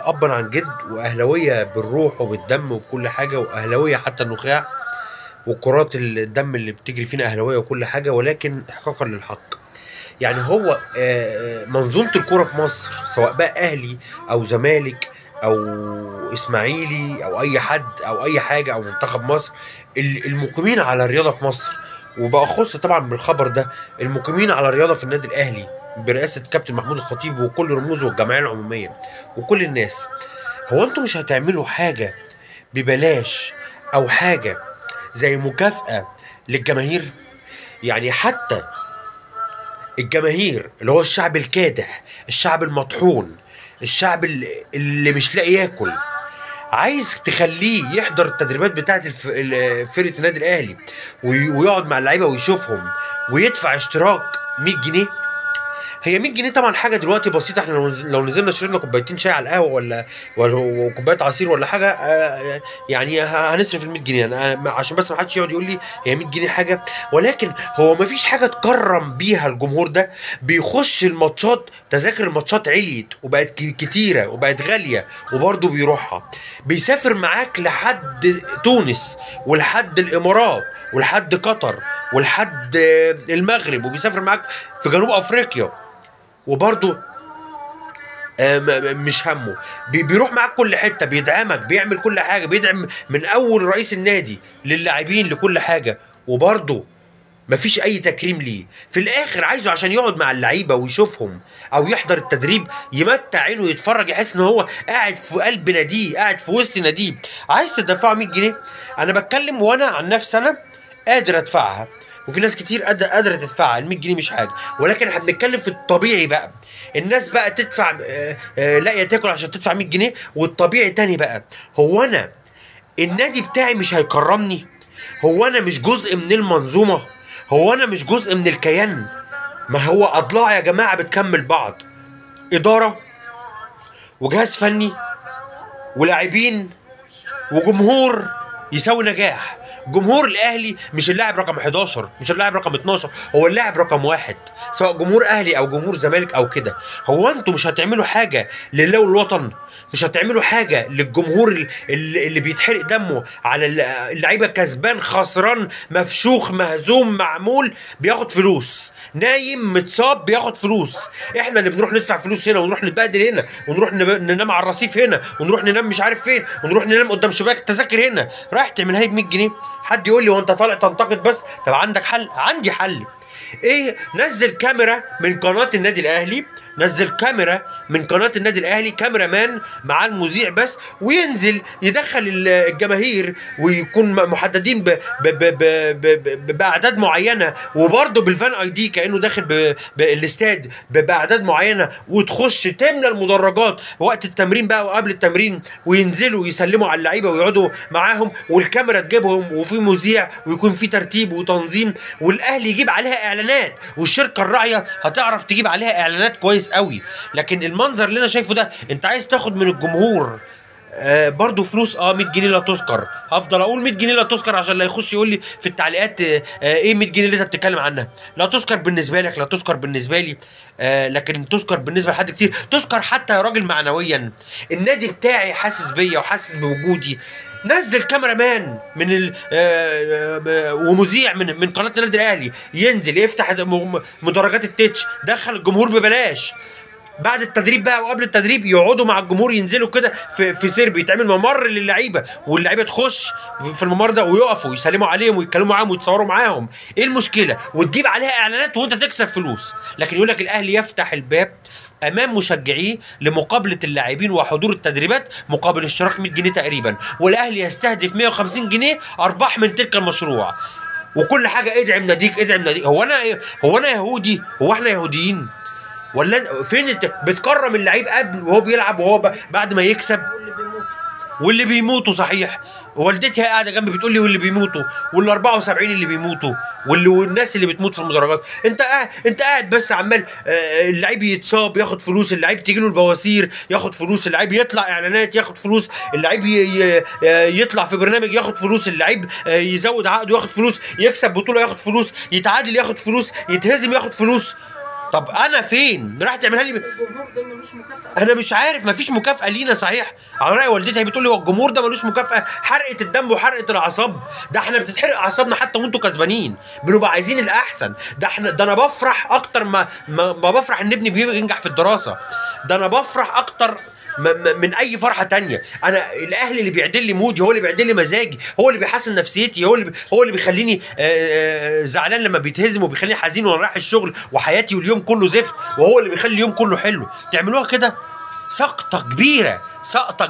ابا عن جد، واهلاويه بالروح وبالدم وبكل حاجه، واهلاويه حتى النخاع وكرات الدم اللي بتجري فينا اهلاويه وكل حاجه، ولكن احقاقا للحق. يعني هو منظومه الكوره في مصر، سواء بقى اهلي او زمالك او اسماعيلي او اي حد او اي حاجه او منتخب مصر، المقيمين على الرياضه في مصر، وباخص طبعا بالخبر ده المقيمين على الرياضه في النادي الاهلي برئاسه كابتن محمود الخطيب وكل رموزه والجمعيه العموميه وكل الناس. هو انتوا مش هتعملوا حاجه ببلاش او حاجه زي مكافاه للجماهير؟ يعني حتى الجماهير اللي هو الشعب الكادح، الشعب المطحون، الشعب اللي مش لاقي ياكل، عايز تخليه يحضر التدريبات بتاعت فرقه النادي الاهلي ويقعد مع اللعيبه ويشوفهم ويدفع اشتراك 100 جنيه؟ هي 100 جنيه طبعا حاجه دلوقتي بسيطه. احنا لو نزلنا شربنا كوبايتين شاي على القهوه ولا كوبايه عصير ولا حاجه، يعني هنصرف ال 100 جنيه. انا عشان بس ما حدش يقعد يقول لي هي 100 جنيه حاجه، ولكن هو ما فيش حاجه تكرم بيها الجمهور ده. بيخش الماتشات، تذاكر الماتشات عليت وبقت كتيره وبقت غاليه وبرضه بيروحها. بيسافر معاك لحد تونس ولحد الامارات ولحد قطر ولحد المغرب، وبيسافر معاك في جنوب افريقيا وبرضه مش همه. بيروح معاك كل حته، بيدعمك، بيعمل كل حاجه، بيدعم من اول رئيس النادي للاعبين لكل حاجه، وبرضه مفيش اي تكريم ليه. في الاخر عايزه عشان يقعد مع اللعيبه ويشوفهم او يحضر التدريب، يمتع عينه ويتفرج، يحس ان هو قاعد في قلب ناديه، قاعد في وسط ناديه. عايز تدفعه 100 جنيه؟ انا بتكلم وانا عن نفسي انا قادر ادفعها، وفي ناس كتير قادره تدفعها. ال 100 جنيه مش حاجه، ولكن احنا بنتكلم في الطبيعي بقى. الناس بقى تدفع لاقيه تاكل عشان تدفع 100 جنيه، والطبيعي تاني بقى. هو انا النادي بتاعي مش هيكرمني؟ هو انا مش جزء من المنظومه؟ هو انا مش جزء من الكيان؟ ما هو اضلاع يا جماعه بتكمل بعض، اداره وجهاز فني ولاعبين وجمهور يساوي نجاح. جمهور الاهلي مش اللاعب رقم 11، مش اللاعب رقم 12، هو اللاعب رقم 1، سواء جمهور اهلي او جمهور زمالك او كده. هو انتوا مش هتعملوا حاجه لله والوطن؟ مش هتعملوا حاجه للجمهور اللي بيتحرق دمه على اللعيبه؟ كسبان خسران مفشوخ مهزوم معمول بياخد فلوس، نايم متصاب بياخد فلوس. احنا اللي بنروح ندفع فلوس هنا، ونروح نتبهدل هنا، ونروح ننام على الرصيف هنا، ونروح ننام مش عارف فين، ونروح ننام قدام شباك التذاكر هنا. رايح تعملها لي ب 100 جنيه؟ حد يقول لي وانت طالع تنتقد بس؟ طب عندك حل؟ عندي حل. ايه؟ نزل كاميرا من قناه النادي الاهلي، نزل كاميرا من قناه النادي الاهلي، كاميرا مان مع المذيع بس، وينزل يدخل الجماهير، ويكون محددين باعداد معينه، وبرضه بالفان اي دي كانه داخل بالاستاد باعداد معينه، وتخش تملى المدرجات وقت التمرين بقى وقبل التمرين، وينزلوا يسلموا على اللعيبه ويقعدوا معاهم، والكاميرا تجيبهم، وفي مذيع، ويكون في ترتيب وتنظيم، والاهلي يجيب عليها اعلانات، والشركه الراعيه هتعرف تجيب عليها اعلانات كويس قوي. لكن المنظر اللي انا شايفه ده، انت عايز تاخد من الجمهور برضو فلوس. 100 جنيه لا تذكر. هفضل اقول 100 جنيه لا تذكر عشان لا يخش يقول لي في التعليقات ايه 100 جنيه اللي انت بتتكلم عنها؟ لا تذكر بالنسبه لك، لا تذكر بالنسبه لي، لكن تذكر بالنسبه لحد كتير. تذكر حتى يا راجل معنويا. النادي بتاعي حاسس بيا وحاسس بوجودي. نزل كاميرا مان من ومذيع من قناه النادي الاهلي، ينزل يفتح مدرجات التتش، دخل الجمهور ببلاش. بعد التدريب بقى وقبل التدريب يقعدوا مع الجمهور، ينزلوا كده في سيرب، يتعمل ممر للعيبه، واللعيبه تخش في الممر ده ويقفوا يسلموا عليهم ويتكلموا معاهم ويتصوروا معاهم. ايه المشكله؟ وتجيب عليها اعلانات وانت تكسب فلوس. لكن يقول لك الاهلي يفتح الباب امام مشجعيه لمقابله اللاعبين وحضور التدريبات مقابل اشتراك 100 جنيه تقريبا، والاهلي يستهدف 150 جنيه ارباح من تلك المشروع. وكل حاجه ادعم ناديك، ادعم ناديك. هو انا يهودي؟ هو احنا يهوديين؟ ولا فين بتكرم اللعيب قبل وهو بيلعب وهو بعد ما يكسب؟ واللي بيموتوا صحيح. والدتي قاعده جنبي بتقول لي واللي بيموتوا، وال 74 اللي بيموتوا، والناس اللي بتموت في المدرجات. انت قاعد بس عمال اللعيب يتصاب ياخد فلوس، اللعيب تيجي له البواسير ياخد فلوس، اللعيب يطلع اعلانات ياخد فلوس، اللعيب يطلع في برنامج ياخد فلوس، اللعيب يزود عقده ياخد فلوس، يكسب بطوله ياخد فلوس، يتعادل ياخد فلوس، يتهزم ياخد فلوس. طب انا فين؟ راح تعملها لي الجمهور ده ملوش مكافأة؟ انا مش عارف، مفيش مكافأة لينا صحيح. على رأي والدتي، هي بتقول لي هو الجمهور ده ملوش مكافأة؟ حرقة الدم وحرقة الاعصاب، ده احنا بتتحرق اعصابنا حتى وانتوا كسبانين، بنبقى عايزين الاحسن. ده انا بفرح اكتر ما بفرح ان ابني بينجح في الدراسة. ده انا بفرح اكتر من اي فرحه تانية. انا الاهلي اللي بيعدل لي مودي، هو اللي بيعدل لي مزاجي، هو اللي بيحسن نفسيتي، هو اللي بيخليني زعلان لما بيتهزم، وبيخليني حزين وانا رايح الشغل وحياتي واليوم كله زفت، وهو اللي بيخلي اليوم كله حلو. تعملوها كده؟ سقطه كبيره، سقطه.